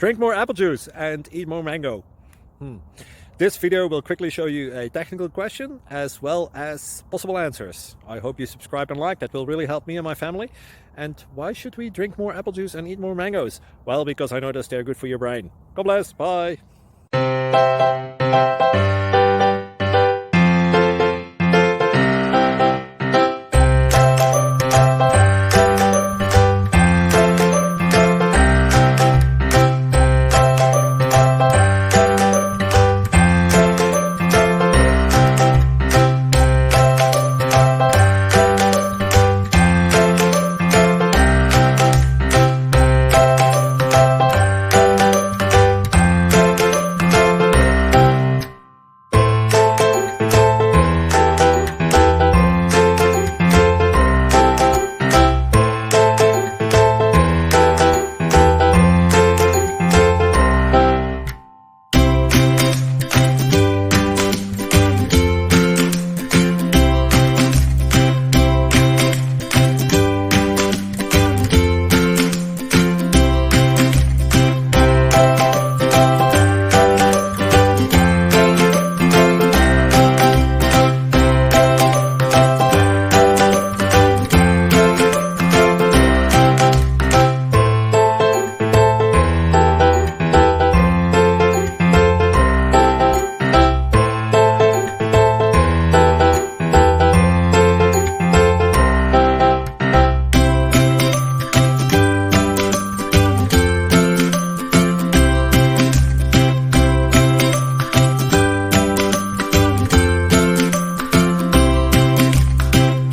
Drink more apple juice and eat more mango. This video will quickly show you a technical question as well as possible answers. I hope you subscribe and like, that will really help me and my family. And why should we drink more apple juice and eat more mangoes? Well, because I noticed they're good for your brain. God bless, bye!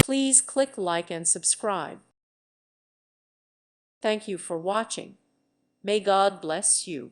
Please click like and subscribe. Thank you for watching. May God bless you.